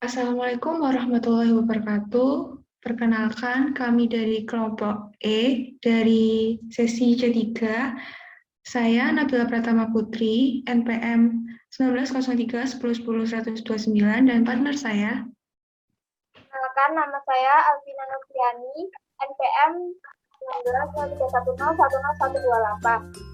Assalamualaikum warahmatullahi wabarakatuh. Perkenalkan, kami dari kelompok E dari sesi C3. Saya Nabila Pratama Putri, NPM 1903-1010-129, dan partner saya. Perkenalkan, nama saya Alvina Nurfiani, NPM 190310101128.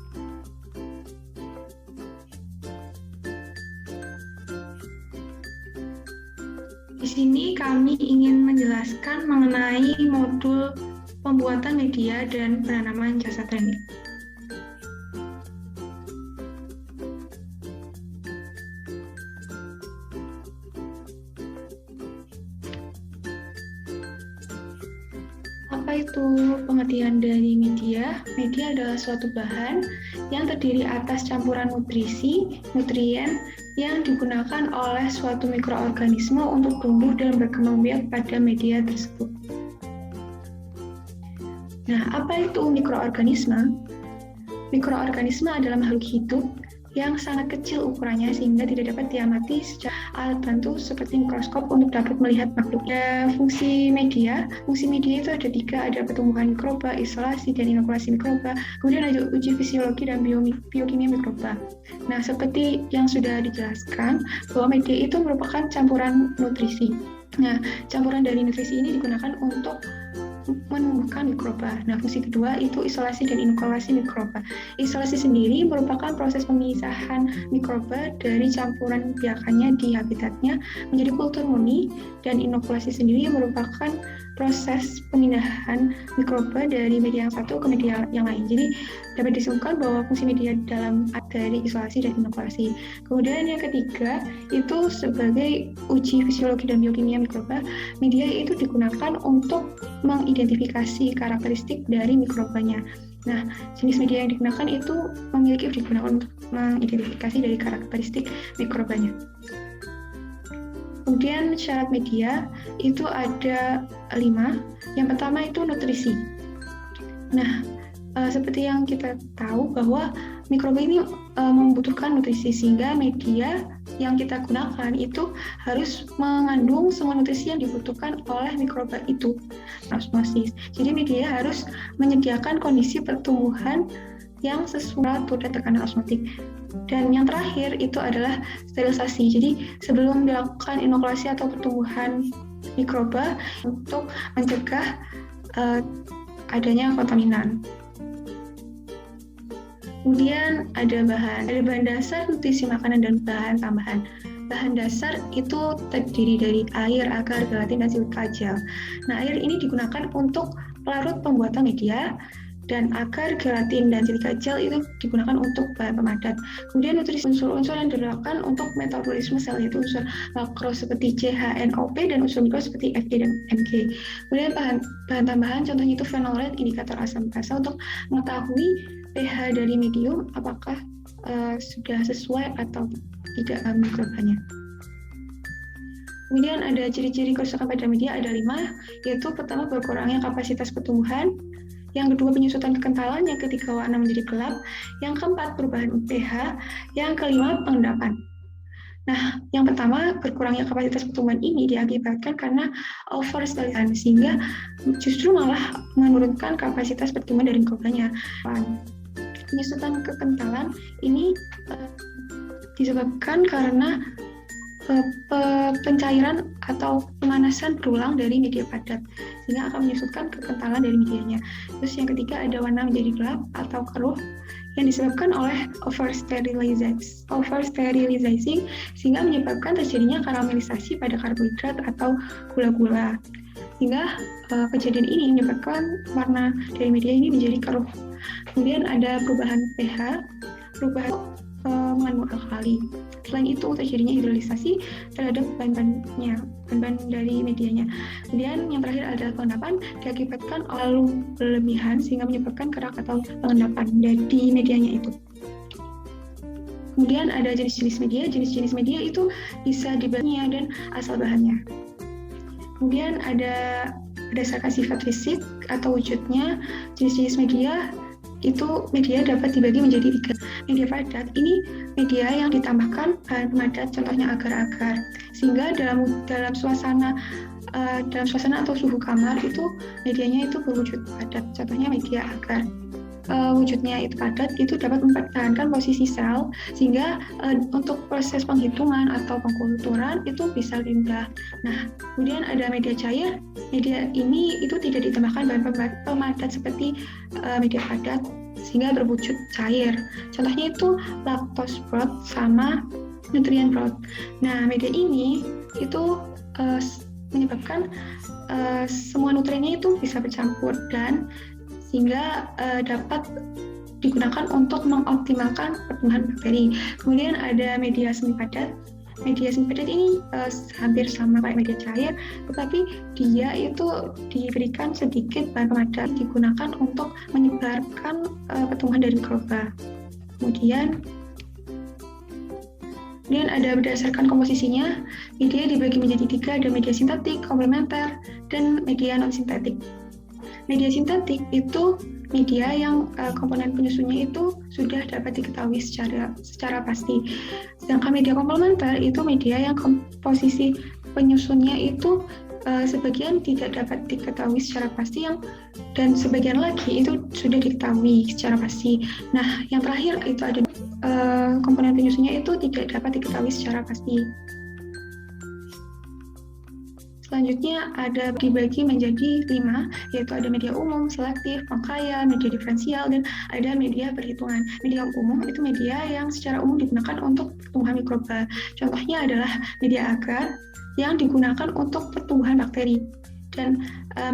Di sini kami ingin menjelaskan mengenai modul pembuatan media dan penanaman jasa training. Apa itu pengertian dari media? Media adalah suatu bahan yang terdiri atas campuran nutrisi, nutrien yang digunakan oleh suatu mikroorganisme untuk tumbuh dan berkembang biak pada media tersebut. Nah, apa itu mikroorganisme? Mikroorganisme adalah makhluk hidup yang sangat kecil ukurannya sehingga tidak dapat diamati secara alat bantu seperti mikroskop untuk dapat melihat makhluknya. Fungsi media itu ada 3, ada pertumbuhan mikroba, isolasi, dan inokulasi mikroba. Kemudian ada uji fisiologi dan biokimia mikroba. Nah, seperti yang sudah dijelaskan, bahwa media itu merupakan campuran nutrisi. Nah, campuran dari nutrisi ini digunakan untuk menumbuhkan mikroba. Nah, fungsi kedua itu isolasi dan inokulasi mikroba. Isolasi sendiri merupakan proses pemisahan mikroba dari campuran biakannya di habitatnya menjadi kultur murni, dan inokulasi sendiri merupakan proses pemindahan mikroba dari media yang satu ke media yang lain. Jadi dapat disimpulkan bahwa fungsi media dari isolasi dan inokulasi. Kemudian yang ketiga itu sebagai uji fisiologi dan biokimia mikroba. Media itu digunakan untuk mengidentifikasi karakteristik dari mikrobanya. Nah, jenis media yang digunakan itu digunakan untuk mengidentifikasi dari karakteristik mikrobanya. Kemudian syarat media itu ada 5. Yang pertama itu nutrisi. Nah, seperti yang kita tahu bahwa mikroba ini membutuhkan nutrisi, sehingga media yang kita gunakan itu harus mengandung semua nutrisi yang dibutuhkan oleh mikroba itu. Osmosis. Jadi media harus menyediakan kondisi pertumbuhan yang sesuai dan tekanan osmotik. Dan yang terakhir itu adalah sterilisasi. Jadi sebelum dilakukan inokulasi atau pertumbuhan mikroba untuk mencegah adanya kontaminan. Kemudian ada bahan dasar, nutrisi makanan, dan bahan tambahan. Bahan dasar itu terdiri dari air, agar, gelatin, dan silika gel. Nah, air ini digunakan untuk pelarut pembuatan media, dan agar, gelatin, dan silika gel itu digunakan untuk bahan pemadat. Kemudian nutrisi unsur-unsur yang digunakan untuk metabolisme sel, yaitu unsur makro seperti CHNOP dan unsur mikro seperti FG dan MG. Kemudian bahan tambahan contohnya itu fenolet, indikator asam basa untuk mengetahui pH dari medium apakah sudah sesuai atau tidak mikrobanya. Kemudian ada ciri-ciri kerusakan pada media, ada 5, yaitu pertama berkurangnya kapasitas pertumbuhan, yang kedua penyusutan kekentalan, yang ketiga warna menjadi gelap, yang keempat perubahan pH, yang kelima pengendapan. Nah, yang pertama berkurangnya kapasitas pertumbuhan ini diakibatkan karena oversterilisasi, sehingga justru malah menurunkan kapasitas pertumbuhan dari mikrobanya. Penyusutan kekentalan ini disebabkan karena pencairan atau pemanasan berulang dari media padat, sehingga akan menyusutkan kekentalan dari medianya. Terus yang ketiga ada warna menjadi gelap atau keruh yang disebabkan oleh oversterilisasi, sehingga menyebabkan terjadinya karamelisasi pada karbohidrat atau gula-gula, sehingga kejadian ini menyebabkan warna dari media ini menjadi keruh. Kemudian ada perubahan pH, perubahan mengandung alkali. Selain itu terjadinya hidrolisasi terhadap bahan-bahan dari medianya. Kemudian yang terakhir adalah pengendapan, diakibatkan oleh berlebihan sehingga menyebabkan kerak atau pengendapan di medianya itu. Kemudian ada jenis-jenis media. Jenis-jenis media itu bisa dibagi dan asal bahannya. Kemudian ada berdasarkan sifat fisik atau wujudnya, jenis-jenis media itu media dapat dibagi menjadi 3. Media padat ini media yang ditambahkan bahan pemadat, contohnya agar-agar, sehingga dalam suasana atau suhu kamar itu medianya itu berwujud padat, contohnya media agar. Wujudnya itu padat, itu dapat mempertahankan posisi sel sehingga untuk proses penghitungan atau pengkulturan itu bisa lebih mudah. Nah, kemudian ada media cair. Media ini itu tidak ditambahkan bahan pemadat seperti media padat sehingga berwujud cair. Contohnya itu lactose broth sama nutrient broth. Nah, media ini itu menyebabkan semua nutriennya itu bisa bercampur dan sehingga dapat digunakan untuk mengoptimalkan pertumbuhan bakteri. Kemudian ada media semi padat. Media semi padat ini hampir sama kayak media cair, tetapi dia itu diberikan sedikit bahan pemadat digunakan untuk menyebarkan pertumbuhan dari mikroba. Kemudian ada berdasarkan komposisinya, media dibagi menjadi 3, ada media sintetik, komplementer, dan media non-sintetik. Media sintetik itu media yang komponen penyusunnya itu sudah dapat diketahui secara pasti. Sedangkan media komplementer itu media yang komposisi penyusunnya itu sebagian tidak dapat diketahui secara pasti dan sebagian lagi itu sudah diketahui secara pasti. Nah, yang terakhir itu ada komponen penyusunnya itu tidak dapat diketahui secara pasti. Selanjutnya ada dibagi menjadi 5, yaitu ada media umum, selektif, pengkaya, media diferensial, dan ada media perhitungan. Media umum itu media yang secara umum digunakan untuk pertumbuhan mikroba. Contohnya adalah media agar yang digunakan untuk pertumbuhan bakteri. Dan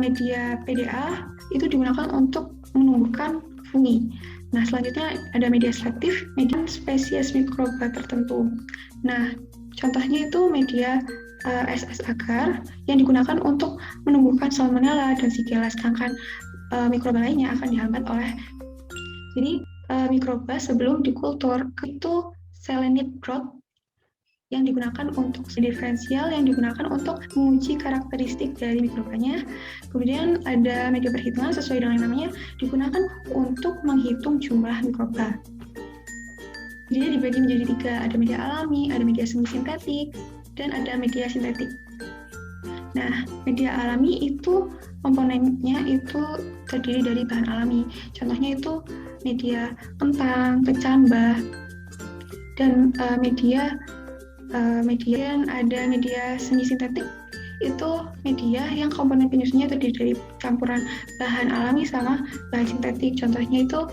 media PDA itu digunakan untuk menumbuhkan fungi. Nah, selanjutnya ada media selektif, media spesies mikroba tertentu. Nah, contohnya itu media SS agar yang digunakan untuk menumbuhkan salmonella dan shigella, sedangkan mikroba lainnya akan dihambat oleh. Jadi mikroba sebelum dikultur itu selenite growth yang digunakan untuk diferensial yang digunakan untuk menguji karakteristik dari mikrobanya. Kemudian ada media perhitungan sesuai dengan namanya digunakan untuk menghitung jumlah mikroba. Jadi dibagi menjadi 3, ada media alami, ada media semi sintetik, dan ada media sintetik. Nah, media alami itu komponennya itu terdiri dari bahan alami. Contohnya itu media kentang, kecambah, dan media ada media semi sintetik itu media yang komponen penyusunnya terdiri dari campuran bahan alami sama bahan sintetik. Contohnya itu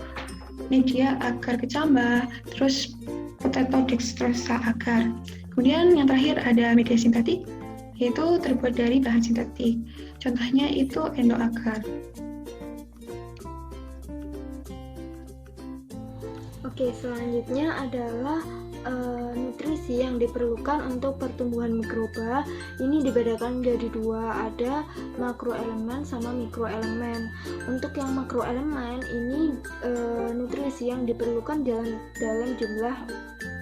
media agar kecambah, terus potato dextrosa agar. Kemudian yang terakhir ada media sintetik, yaitu terbuat dari bahan sintetik. Contohnya itu endoagar. Oke, selanjutnya adalah nutrisi yang diperlukan untuk pertumbuhan mikroba. Ini dibedakan menjadi 2, ada makroelemen sama mikroelemen. Untuk yang makroelemen ini nutrisi yang diperlukan dalam jumlah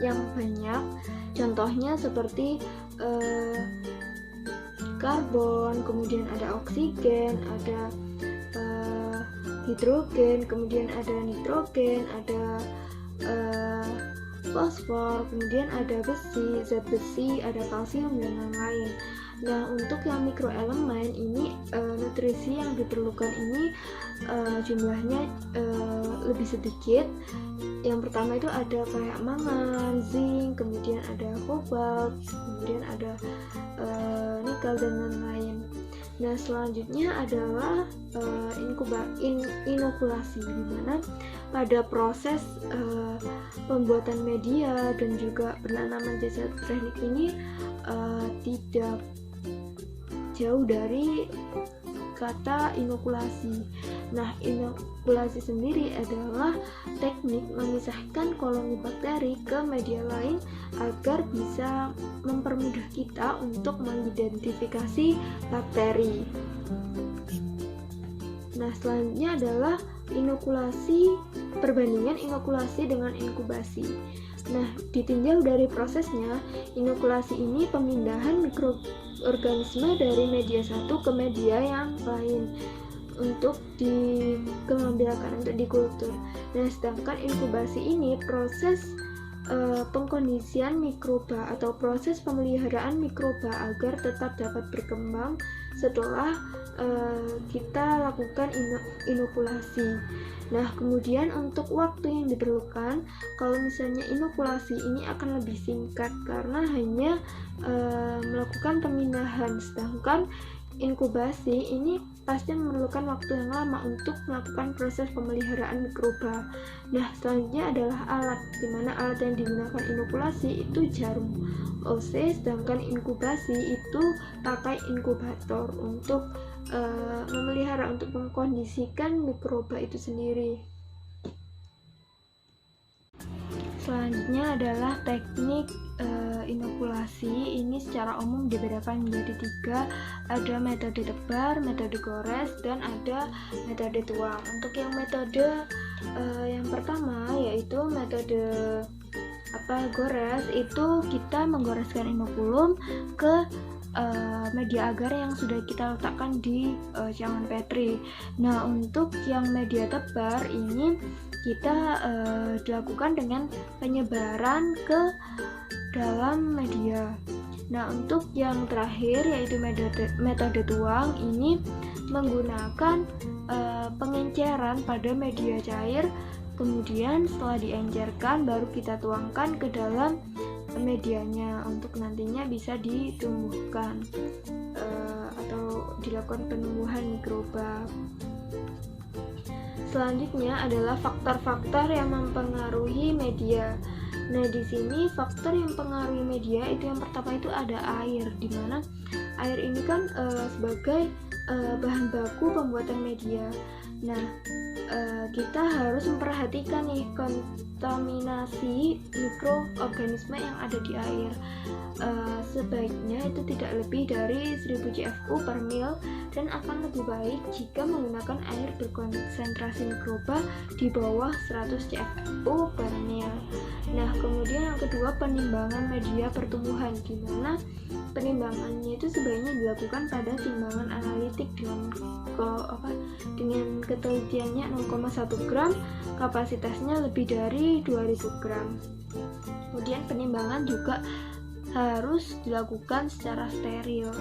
yang banyak. Contohnya seperti karbon, kemudian ada oksigen, ada hidrogen, kemudian ada nitrogen, ada fosfor, kemudian ada besi, zat besi, ada kalsium, dan lain-lain. Nah, untuk yang mikroelemen ini nutrisi yang diperlukan ini jumlahnya lebih sedikit. Yang pertama itu ada kayak mangan, zinc, kemudian ada kobalt, kemudian ada nikel, dan lain-lain. Nah, selanjutnya adalah inokulasi, di mana pada proses pembuatan media dan juga penanaman zat teknik ini tidak jauh dari kata inokulasi. Nah, inokulasi sendiri adalah teknik memisahkan koloni bakteri ke media lain agar bisa mempermudah kita untuk mengidentifikasi bakteri. Nah, selanjutnya adalah inokulasi, perbandingan inokulasi dengan inkubasi. Nah, ditinjau dari prosesnya, inokulasi ini pemindahan mikroorganisme dari media satu ke media yang lain. untuk dikembangkan untuk dikultur. Nah, sedangkan inkubasi ini proses pengkondisian mikroba atau proses pemeliharaan mikroba agar tetap dapat berkembang setelah kita lakukan inokulasi. Nah, kemudian untuk waktu yang diperlukan, kalau misalnya inokulasi ini akan lebih singkat karena hanya melakukan pemindahan, sedangkan inkubasi ini pasti memerlukan waktu yang lama untuk melakukan proses pemeliharaan mikroba. Nah, selanjutnya adalah alat, di mana alat yang digunakan inokulasi itu jarum OC, sedangkan inkubasi itu pakai inkubator untuk memelihara, untuk mengkondisikan mikroba itu sendiri. Selanjutnya adalah teknik inokulasi. Ini secara umum dibedakan menjadi 3, ada metode tebar, metode gores, dan ada metode tuang. Untuk yang metode yang pertama yaitu metode gores, itu kita menggoreskan inokulum ke media agar yang sudah kita letakkan di jangan Petri. Nah, untuk yang media tebar ini kita dilakukan dengan penyebaran ke dalam media. Nah, untuk yang terakhir yaitu metode tuang, ini menggunakan pengenceran pada media cair, kemudian setelah diencerkan baru kita tuangkan ke dalam medianya untuk nantinya bisa ditumbuhkan atau dilakukan penumbuhan mikroba. Selanjutnya adalah faktor-faktor yang mempengaruhi media. Nah, di sini faktor yang mempengaruhi media itu yang pertama itu ada air, di mana air ini kan sebagai bahan baku pembuatan media. Nah, kita harus memperhatikan nih kontaminasi mikroorganisme yang ada di air. Sebaiknya itu tidak lebih dari 1000 CFU per mil, dan akan lebih baik jika menggunakan air berkonsentrasi mikroba di bawah 100 CFU per mil. Nah, kemudian yang kedua penimbangan media pertumbuhan, di mana penimbangannya itu sebaiknya dilakukan pada timbangan analitik dengan ketelitiannya 0,1 gram, kapasitasnya lebih dari 2000 gram. Kemudian penimbangan juga harus dilakukan secara steril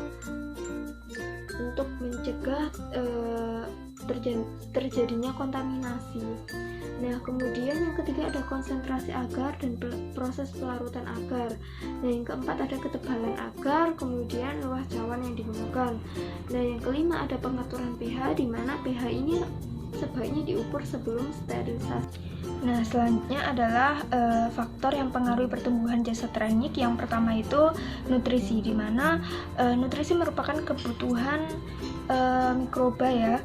untuk mencegah terjadinya kontaminasi. Nah, kemudian yang ketiga ada konsentrasi agar dan proses pelarutan agar. Nah, yang keempat ada ketebalan agar, kemudian luas cawan yang digunakan. Nah, yang kelima ada pengaturan pH, di mana pH ini sebaiknya diukur sebelum sterilisasi. Nah, selanjutnya adalah faktor yang mempengaruhi pertumbuhan jasad renyik. Yang pertama itu nutrisi, di mana nutrisi merupakan kebutuhan mikroba ya.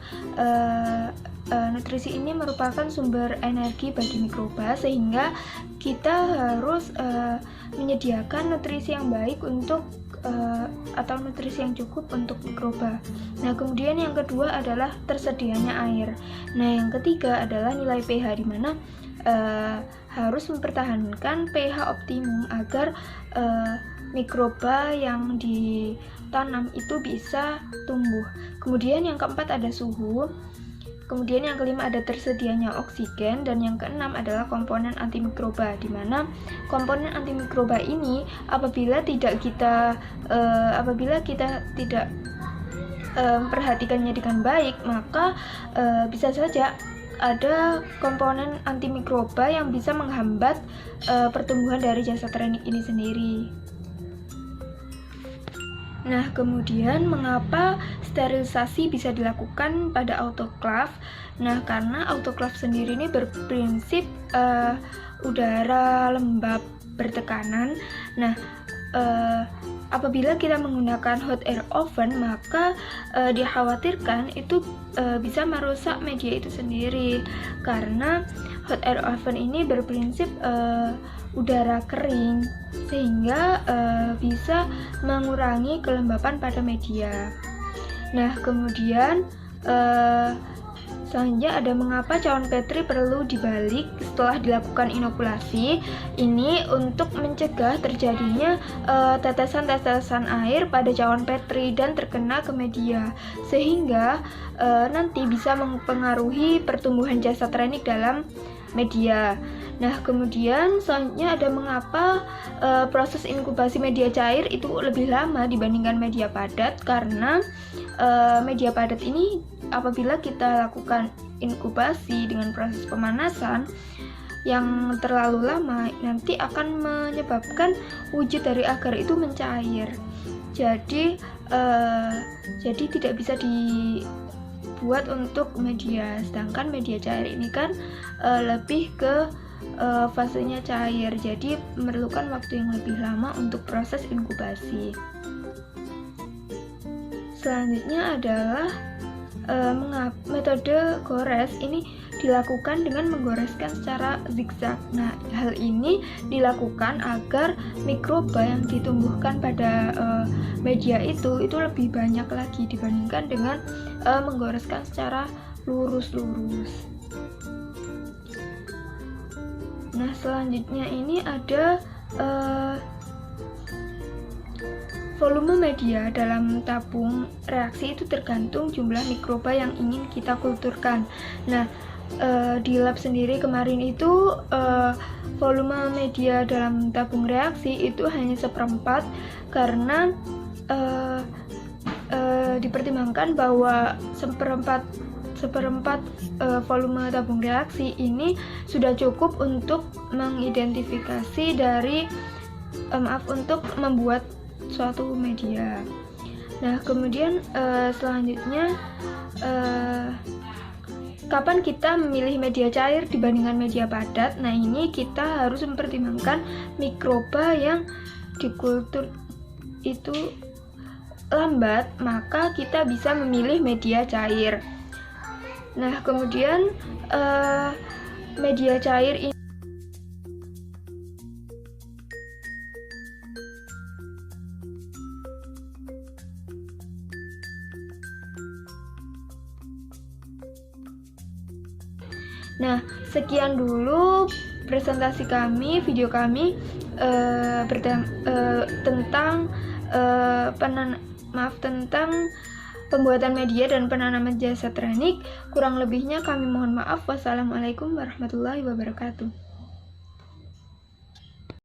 Nutrisi ini merupakan sumber energi bagi mikroba, sehingga kita harus menyediakan nutrisi yang baik untuk atau nutrisi yang cukup untuk mikroba. Nah, kemudian yang kedua adalah tersedianya air. Nah, yang ketiga adalah nilai pH, di mana harus mempertahankan pH optimum agar mikroba yang ditanam itu bisa tumbuh. Kemudian yang keempat ada suhu. Kemudian yang kelima ada tersedianya oksigen, dan yang keenam adalah komponen antimikroba, di mana komponen antimikroba ini apabila kita tidak memperhatikannya dengan baik, maka bisa saja ada komponen antimikroba yang bisa menghambat pertumbuhan dari jasad renyik ini sendiri. Nah, kemudian mengapa sterilisasi bisa dilakukan pada autoklaf? Nah, karena autoklaf sendiri ini berprinsip udara lembab bertekanan. Nah, apabila kita menggunakan hot air oven, maka dikhawatirkan itu bisa merusak media itu sendiri, karena hot air oven ini berprinsip udara kering, sehingga bisa mengurangi kelembapan pada media. Nah, kemudian Selanjutnya ada mengapa cawan Petri perlu dibalik setelah dilakukan inokulasi. Ini untuk mencegah terjadinya tetesan-tetesan air pada cawan Petri dan terkena ke media, sehingga nanti bisa mempengaruhi pertumbuhan jasad renik dalam media. Nah, kemudian selanjutnya ada mengapa proses inkubasi media cair itu lebih lama dibandingkan media padat, karena media padat ini apabila kita lakukan inkubasi dengan proses pemanasan yang terlalu lama, nanti akan menyebabkan wujud dari agar itu mencair. Jadi tidak bisa dibuat untuk media. Sedangkan media cair ini kan lebih ke fasenya cair, jadi memerlukan waktu yang lebih lama untuk proses inkubasi. Selanjutnya adalah metode gores ini dilakukan dengan menggoreskan secara zigzag. Nah, hal ini dilakukan agar mikroba yang ditumbuhkan pada media itu lebih banyak lagi dibandingkan dengan menggoreskan secara lurus-lurus. Nah, selanjutnya ini ada volume media dalam tabung reaksi itu tergantung jumlah mikroba yang ingin kita kulturkan. Nah, di lab sendiri kemarin itu volume media dalam tabung reaksi itu hanya 1/4, karena dipertimbangkan bahwa 1/4 volume tabung reaksi ini sudah cukup untuk mengidentifikasi dari untuk membuat suatu media. Nah, kemudian selanjutnya kapan kita memilih media cair dibandingkan media padat? Nah, ini kita harus mempertimbangkan mikroba yang dikultur itu lambat, maka kita bisa memilih media cair. Nah, kemudian media cair ini Nah, sekian dulu presentasi kami, video kami tentang tentang pembuatan media dan penanaman jasad renik. Kurang lebihnya kami mohon maaf. Wassalamualaikum warahmatullahi wabarakatuh.